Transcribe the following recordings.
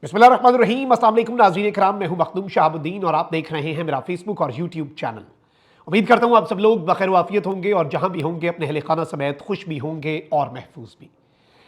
बिस्मिल्लाहिर्रहमानिर्रहीम। अस्सलाम वालेकुम नाज़रीन इकराम, मैं हूं मखदूम शहाबुद्दीन और आप देख रहे हैं मेरा फेसबुक और यूट्यूब चैनल। उम्मीद करता हूं आप सब लोग बखैर वाफियत होंगे और जहां भी होंगे अपने अहले खाना समेत खुश भी होंगे और महफूज भी।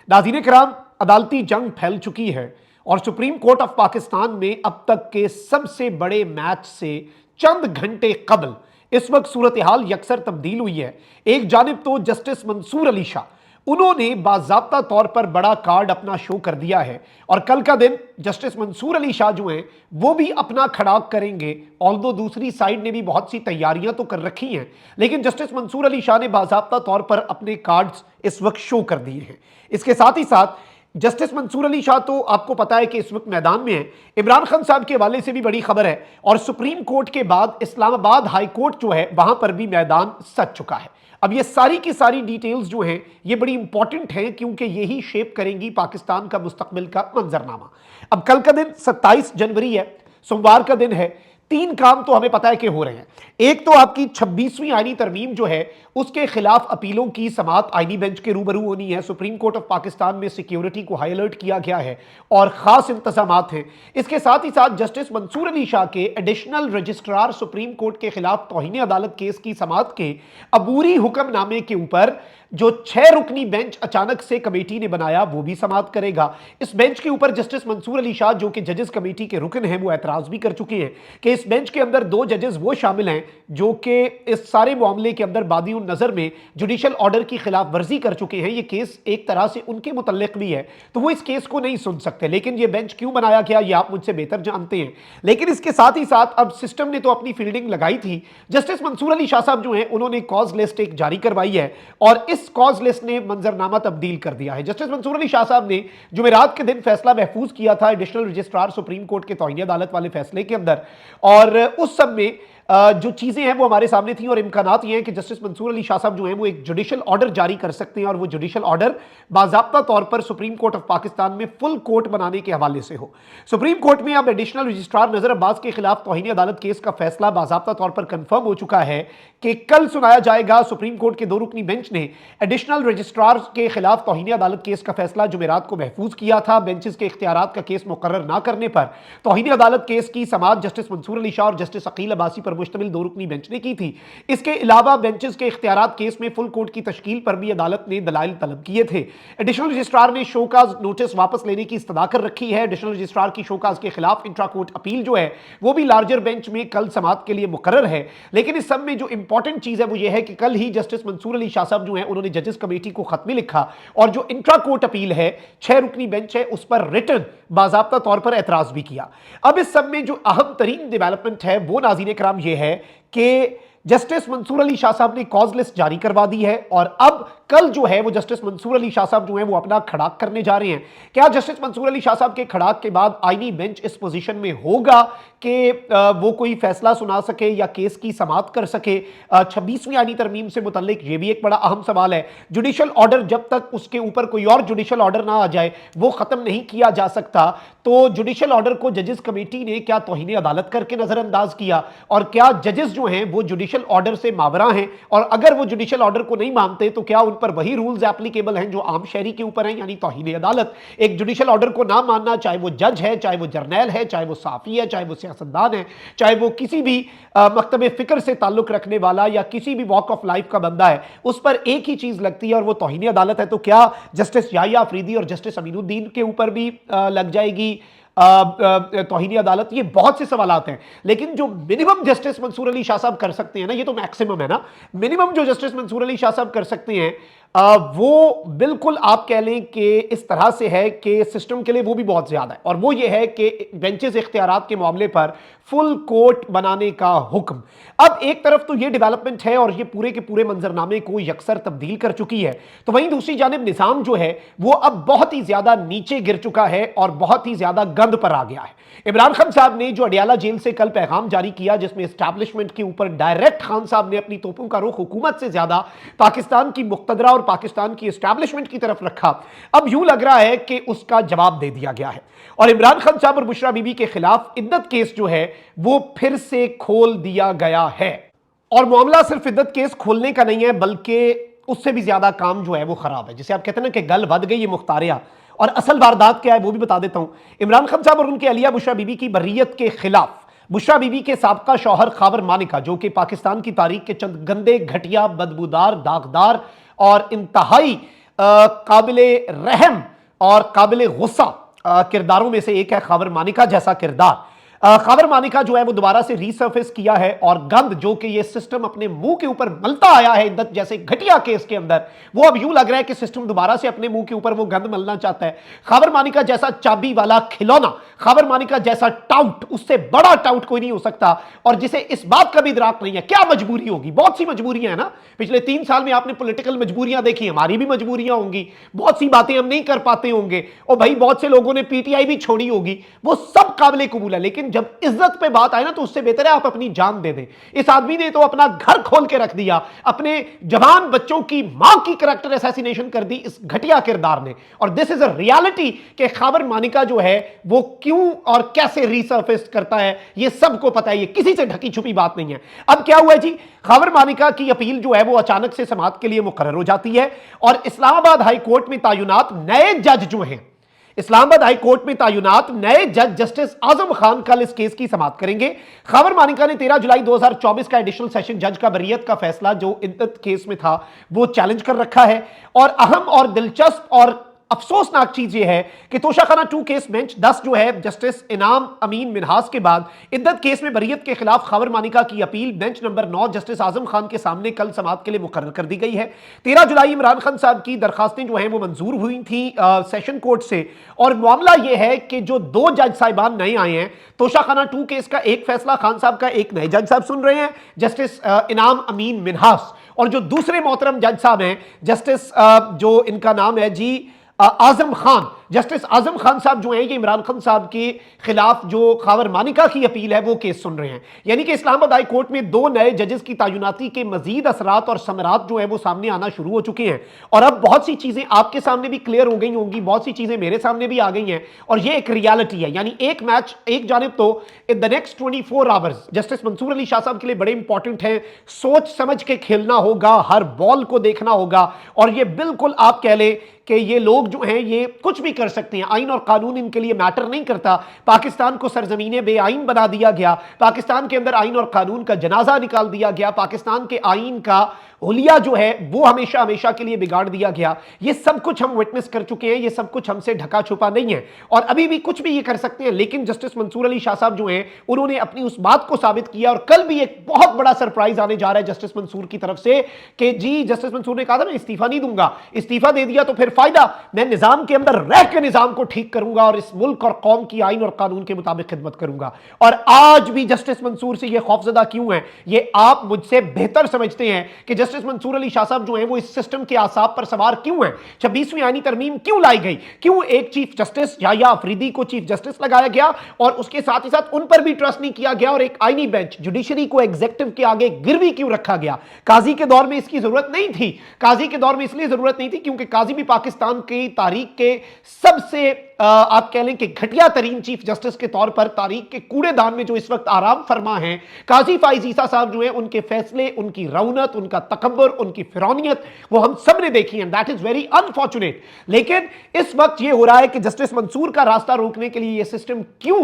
नाज़रीन इकराम, अदालती जंग फैल चुकी है और सुप्रीम कोर्ट ऑफ पाकिस्तान में अब तक के सबसे बड़े मैच से चंद घंटे कबल इस वक्त सूरत हाल यकसर तब्दील हुई है। एक जानिब तो जस्टिस मंसूर अली शाह, उन्होंने बाज़ाब्ता तौर पर बड़ा कार्ड अपना शो कर दिया है और कल का दिन जस्टिस मंसूर अली शाह जो हैं वो भी अपना खड़ाक करेंगे। ऑल्दो दूसरी साइड ने भी बहुत सी तैयारियां तो कर रखी हैं, लेकिन जस्टिस मंसूर अली शाह ने बाज़ाब्ता तौर पर अपने कार्ड्स इस वक्त शो कर दिए हैं। इसके साथ ही साथ जस्टिस मंसूर अली शाह तो आपको पता है कि इस वक्त मैदान में है। इमरान खान साहब के हवाले से भी बड़ी खबर है और सुप्रीम कोर्ट के बाद इस्लामाबाद हाई कोर्ट जो है वहां पर भी मैदान सज चुका है। अब ये सारी की सारी डिटेल्स जो हैं ये बड़ी इंपॉर्टेंट हैं क्योंकि यही शेप करेंगी पाकिस्तान का मुस्तकबिल का मंजरनामा। अब कल का दिन 27 जनवरी है, सोमवार का दिन है। तीन काम तो हमें पता है कि हो रहे हैं। एक तो आपकी 26वीं आईनी तरमीम जो है उसके खिलाफ अपीलों की समाअत आईनी बेंच के रूबरू होनी है। सुप्रीम कोर्ट ऑफ पाकिस्तान में सिक्योरिटी को हाई अलर्ट किया गया है और खास इंतजामात हैं। इसके साथ ही साथ जस्टिस मंसूर अली शाह के एडिशनल रजिस्ट्रार सुप्रीम कोर्ट के खिलाफ तौहीन अदालत केस की समाअत के अबूरी हुक्मनामे के ऊपर जो 6 रुकनी बेंच अचानक से कमेटी ने बनाया वो भी समाअत करेगा। इस बेंच के ऊपर जस्टिस मंसूर अली शाह जो कि जजेस कमेटी के रुकन हैं वो एतराज भी कर चुके हैं कि इस बेंच के अंदर 2 जजेस वो शामिल हैं जो कि इस सारे मामले के अंदर बादी नजर में जुडिशल ऑर्डर की खिलाफ वर्जी कर चुके हैं। ये केस एक तरह से उनके मुतल्लिक भी है तो वो इस केस को नहीं सुन सकते। लेकिन ये बेंच क्यों बनाया गया ये आप मुझसे बेहतर जानते हैं। लेकिन इसके साथ ही साथ अब सिस्टम ने तो अपनी फील्डिंग लगाई थी। जस्टिस मंसूर अली शाह साहब जो हैं उन्होंने कॉज लिस्ट एक जारी करवाई है और इस कॉज लिस्ट ने मंजरनामा तब्दील कर दिया है। जस्टिस मंसूर अली शाह साहब ने जुमेरात के दिन फैसला महफूज किया था एडिशनल रजिस्ट्रार सुप्रीम कोर्ट के तौहीन अदालत वाले फैसले के अंदर और उस सब में जो चीजें हैं वो हमारे सामने थी और इम्कानात ये हैं कि जस्टिस मंसूर अली शाह साहब जो हैं वो एक जुडिशल ऑर्डर जारी कर सकते हैं और वो जुडिशल ऑर्डर बाज़ाब्ता तौर पर सुप्रीम कोर्ट ऑफ पाकिस्तान में फुल कोर्ट बनाने के हवाले से हो। सुप्रीम कोर्ट में अब एडिशनल रजिस्ट्रार नजर अब्बास के खिलाफ तौहीन अदालत केस का फैसला बाज़ाब्ता तौर पर कंफर्म हो चुका है कि कल सुनाया जाएगा। सुप्रीम कोर्ट के 2 रुकनी बेंच ने एडिशनल रजिस्ट्रार के खिलाफ तौहीन अदालत केस का फैसला जुमेरात को महफूज किया था। बेंचेस के इख्तियारात का केस मुकर्रर ना करने पर तौहीन अदालत केस की समाअत जस्टिस मंसूर अली शाह और जस्टिस अकील अब्बासी पर मुश्तमिल 2 रुकनी बेंच ने की थी। इसके अलावा बेंचेस के इख्तियारात केस में फुल कोर्ट की तश्कील पर भी अदालत ने दलाइल तलब किए थे। एडिशनल रजिस्ट्रार ने शोकाज नोटिस वापस लेने की इस्तदा कर रखी है। एडिशनल रजिस्ट्रार की शोकाज के खिलाफ इंट्रा कोर्ट अपील जो है वो भी लार्जर बेंच में कल समाअत के लिए मुकर्रर है। लेकिन इस सब में जो इंपॉर्टेंट चीज है वो ये है कि कल ही जस्टिस मंसूर अली शाह साहब जो है उन्होंने जजेस कमेटी को खत में लिखा और जो इंट्रा कोर्ट अपील है 6 रुकनी बेंच है उस पर रिटन बाज़ाब्ता तौर पर एतराज भी किया। अब इस सब में जो अहम तरीन डेवलपमेंट है वो नाज़रीन कराम ये है कि जस्टिस मंसूर अली शाह साहब ने कॉज लिस्ट जारी करवा दी है और अब कल जो है वो जस्टिस मंसूर अली शाह साहब जो है वो अपना खड़ाक करने जा रहे हैं। क्या जस्टिस मंसूर अली शाह साहब के खड़ाक के बाद आईनी बेंच इस पोजीशन में होगा कि वो कोई फैसला सुना सके या केस की समाअत कर सके? 26वीं आईनी तरमीम से मुतल्लिक ये भी एक बड़ा अहम सवाल है। जुडिशल ऑर्डर जब तक उसके ऊपर कोई और जुडिशल ऑर्डर ना आ जाए वो खत्म नहीं किया जा सकता। तो जुडिशल ऑर्डर को जजेस कमेटी ने क्या तौहीन अदालत करके नजरअंदाज किया और क्या जजेस जो हैं वो जुडिशल ऑर्डर से मावरा हैं और अगर वो जुडिशल ऑर्डर को नहीं मानते तो क्या उन पर वही रूल्स एप्लीकेबल हैं जो आम शहरी के ऊपर हैं, यानी तौहीन अदालत। एक जुडिशल ऑर्डर को ना मानना, चाहे वो जज है, चाहे वो जर्नैल है, चाहे वो साफी है, चाहे वो सियासतदान है, चाहे वो किसी भी मकतब फिक्र से ताल्लुक रखने वाला या किसी भी वॉक ऑफ लाइफ का बंदा है, उस पर एक ही चीज लगती है और वो तौहीन अदालत है। तो क्या जस्टिस याहिया अफरीदी और जस्टिस अमीनुद्दीन के ऊपर भी लग जाएगी तौहीन अदालत? ये बहुत से सवालात हैं। लेकिन जो मिनिमम जस्टिस मंसूर अली शाह साहब कर सकते हैं ना, ये तो मैक्सिमम है ना, मिनिमम जो जस्टिस मंसूर अली शाह साहब कर सकते हैं वो बिल्कुल आप कह लें कि इस तरह से है कि सिस्टम के लिए वो भी बहुत ज्यादा है और वो ये है कि बेंचेस इख्तियारात के मामले पर फुल कोर्ट बनाने का हुक्म। अब एक तरफ तो ये डेवलपमेंट है और ये पूरे के पूरे मंजरनामे को यकसर तब्दील कर चुकी है, तो वहीं दूसरी जानिब निजाम जो है वो अब बहुत ही ज्यादा नीचे गिर चुका है और बहुत ही ज्यादा गंद पर आ गया है। इमरान खान साहब ने जो अडियाला जेल से कल पैगाम जारी किया जिसमें एस्टैब्लिशमेंट के ऊपर डायरेक्ट खान साहब ने अपनी तोपों का रुख हुकूमत से ज्यादा पाकिस्तान की मुक्तदरा और पाकिस्तान की एस्टैब्लिशमेंट की तरफ रखा, अब यूं लग रहा है कि उसका जवाब दे दिया गया है और इमरान खान साहब और बुशरा बीबी के खिलाफ इद्दत केस जो है वो फिर से खोल दिया गया है। और मामला सिर्फ इद्दत केस खोलने का नहीं है बल्कि उससे भी ज्यादा काम जो है वो खराब है। जिसे आप कहते हैं ना कि गल बद गई ये मुख्तारिया, और असल वारदात क्या है वो भी बता देता हूं। इमरान खान साहब और उनके अलिया बुशरा बीबी की बर्रियत के खिलाफ बुशरा बीबी के साबका शौहर खावर मानिका, जो कि पाकिस्तान की तारीख के चंद गंदे, घटिया, बदबूदार, दागदार और इंतहाई काबिले रहम और काबिले गुस्सा किरदारों में से एक है खावर मानिका जैसा किरदार। खावर मानिका जो है वो दोबारा से रीसर्फेस किया है और गंद जो कि ये सिस्टम अपने मुंह के ऊपर मलता आया है इद्दत जैसे घटिया केस के अंदर, वो अब यूं लग रहा है कि सिस्टम दोबारा से अपने मुंह के ऊपर वो गंद मलना चाहता है। खावर मानिका जैसा चाबी वाला खिलौना, खावर मानिका जैसा टाउट, उससे बड़ा टाउट कोई नहीं हो सकता और जिसे इस बात का भी इदराक नहीं है क्या मजबूरी होगी। बहुत सी मजबूरियां हैं ना, पिछले 3 साल में आपने पॉलिटिकल मजबूरियां देखी, हमारी भी मजबूरियां होंगी, बहुत सी बातें हम नहीं कर पाते होंगे और भाई बहुत से लोगों ने पीटीआई भी छोड़ी होगी, वो सब काबिल कबूल है। लेकिन जब इज्जत पे बात आए ना तो उससे बेहतर है आप अपनी जान दे दें। इस आदमी ने तो अपना घर खोल के रख दिया, अपने जवान बच्चों की मां की कैरेक्टर असैसिनेशन कर दी इस घटिया किरदार ने। और दिस इज अ रियलिटी कि खावर मानिका जो है वो क्यों और कैसे रीसर्फेस करता है, ये सबको पता है, ये किसी से ढकी छुपी बात नहीं है। अब क्या हुआ जी, खावर मानिका की अपील जो है वो अचानक से समाअत के लिए मुकर्रर हो जाती है और इस्लामाबाद हाई कोर्ट में तैनात नए जज जो हैं, इस्लामाबाद हाई कोर्ट में तैनात नए जज जस्टिस आजम खान कल इस केस की समाअत करेंगे। खावर मानिका ने 13 जुलाई 2024 का एडिशनल सेशन जज का बर्रियत का फैसला जो इद्दत केस में था वो चैलेंज कर रखा है। और अहम और दिलचस्प और अफसोसनाक चीज यह है कि तोशाखाना 2 केस बेंच 10 जो है जस्टिस इनाम अमीन मिनहास के बाद इद्दत केस में बर्रियत के खिलाफ खावर मानिका की appeal bench number 9 justice Azam Khan के सामने कल समाअत के लिए मुकर्रर कर दी गई है। 13 जुलाई इमरान खान साहब की दरखास्तें जो हैं वो मंजूर हुई थी सेशन कोर्ट से और मामला यह है कि जो 2 जज साहिबान नए आए हैं, तोशाखाना 2 केस का एक फैसला खान साहब का एक नए जज साहब सुन रहे हैं जस्टिस इनाम अमीन मिनहास, और जो दूसरे मोहतरम जज साहब हैं जस्टिस जो इनका नाम है जी आजम खान, जस्टिस आजम खान साहब जो हैं ये इमरान खान साहब के खिलाफ जो खावर मानिका की अपील है वो केस सुन रहे हैं। यानी कि इस्लामाबाद हाई कोर्ट में 2 नए जजेस की तैनाती के मजीद असरात और समरात जो है वो सामने आना शुरू हो चुके हैं और अब बहुत सी चीजें आपके सामने भी क्लियर हो गई होंगी, बहुत सी चीजें मेरे सामने भी आ गई हैं और ये एक रियलिटी है। यानी एक मैच एक जानिब तो in the next 24 hours justice Mansoor Ali Shah साहब के लिए बड़े इंपॉर्टेंट है, सोच समझ के खेलना होगा, हर बॉल को देखना होगा और ये बिल्कुल आप कह लें कि ये लोग जो हैं ये कुछ भी कर सकते हैं, आइन और कानून इनके लिए मैटर नहीं करता। पाकिस्तान को सरजमीने बेआइन बना दिया गया, पाकिस्तान के अंदर आइन और कानून का जनाजा निकाल दिया गया, पाकिस्तान के आइन का हुलिया जो है वो हमेशा हमेशा के लिए बिगाड़ दिया गया। ये सब कुछ हम विटनेस कर चुके हैं, ये सब कुछ हमसे ढका छुपा नहीं है और अभी भी कुछ भी ये कर सकते हैं। लेकिन जस्टिस मंसूर अली शाह साहब जो हैं उन्होंने अपनी उस बात को साबित किया और कल भी एक बहुत बड़ा सरप्राइज आने जा रहा है जस्टिस मंसूर की तरफ से कि जी जस्टिस मंसूर ने कहा था मैं इस्तीफा नहीं दूंगा, इस्तीफा दे दिया तो फिर फायदा, मैं निजाम के अंदर रह के निजाम को ठीक करूंगा और इस मुल्क और कौम की आइन और कानून के मुताबिक खिदमत करूंगा। और आज भी जस्टिस मंसूर से ये खौफजदा क्यों है ये आप मुझसे बेहतर समझते हैं कि जस्टिस मंसूर अली शाह साहब जो हैं वो इस सिस्टम के आसाब पर सवार क्यों हैं, 26वीं आईनी तरमीम क्यों लाई गई, क्यों एक चीफ जस्टिस या अफरीदी को चीफ जस्टिस लगाया गया और उसके साथ ही साथ उन पर भी ट्रस्ट नहीं किया गया और एक आईनी बेंच जुडिशरी को एग्जीक्यूटिव के आगे गिरवी क्यों रखा गया। काजी के दौर में इसकी जरूरत नहीं थी, काजी के दौर में इसलिए जरूरत नहीं थी क्योंकि काजी भी पाकिस्तान की तारीख के सबसे आप कह लें कि घटिया तरीन चीफ जस्टिस के तौर पर तारीख के कूड़ेदान में जो इस वक्त आराम फरमा है काजी फाइज ईसा साहब जो है, उनके फैसले, उनकी रौनत, उनका तकब्बुर, उनकी फिरौनियत वो हम सब ने देखी है। That is very unfortunate. लेकिन इस वक्त ये हो रहा है कि जस्टिस मंसूर का रास्ता रोकने के लिए ये सिस्टम क्यों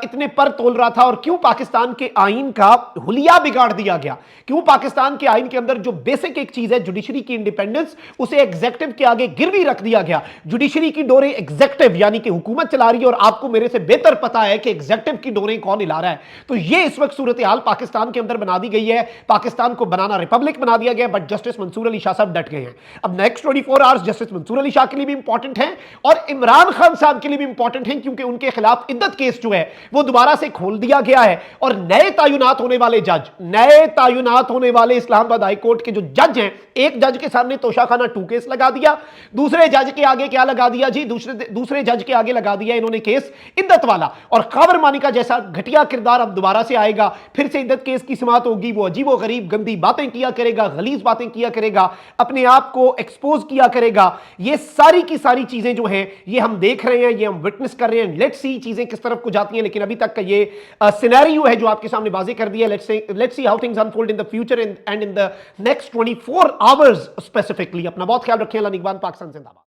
इतने पर तोल रहा था और क्यों पाकिस्तान के आइन का हुलिया बिगाड़ दिया गया, क्यों पाकिस्तान के आइन के अंदर जो बेसिक एक चीज है जुडिशरी की इंडिपेंडेंस उसे एग्जीक्यूटिव के आगे गिरवी रख दिया गया। जुडिशरी की डोरे एग्जीक्यूटिव यानी कि हुकूमत चला रही है और आपको मेरे से बेहतर पता है कि एग्जीक्यूटिव की डोरें कौन हिला रहा है। तो ये इस वक्त सूरत हाल पाकिस्तान के अंदर बना दी गई है, पाकिस्तान को बनाना रिपब्लिक बना दिया गया, बट जस्टिस मंसूर अली शाह साहब डट गए हैं। अब next 24 hours justice Mansoor Ali Shah के लिए भी इंपॉर्टेंट है और इमरान खान साहब के लिए भी इंपॉर्टेंट है क्योंकि उनके खिलाफ इद्दत केस जो है वो दोबारा से खोल दिया गया है और नए तैनात होने वाले जज, नए तैनात होने वाले इस्लामाबाद हाई कोर्ट के जो जज हैं, एक जज के सामने तोशाखाना 2 केस लगा दिया, दूसरे जज के आगे क्या लगा दिया जी, दूसरे जज के आगे लगा दिया इन्होंने केस इद्दत वाला। और खावर मानिका जैसा घटिया किरदार अब दोबारा से आएगा, फिर से इद्दत केस की समाअत होगी, वो अजीबो गरीब गंदी बातें किया करेगा, गलीज बातें किया करेगा, अपने आप को एक्सपोज किया करेगा। ये सारी की सारी चीजें जो हैं ये हम देख रहे हैं, ये हम विटनेस कर रहे हैं। लेट्स सी चीजें किस तरफ को जाती हैं, लेकिन अभी तक का ये सिनेरियो है जो आपके सामने वाज़ेह कर दिया। Let's see how things unfold in the future and in the next 24 hours specifically. अपना बहुत ख्याल रखें। अल्लाह निगहबान। पाकिस्तान जिंदाबाद।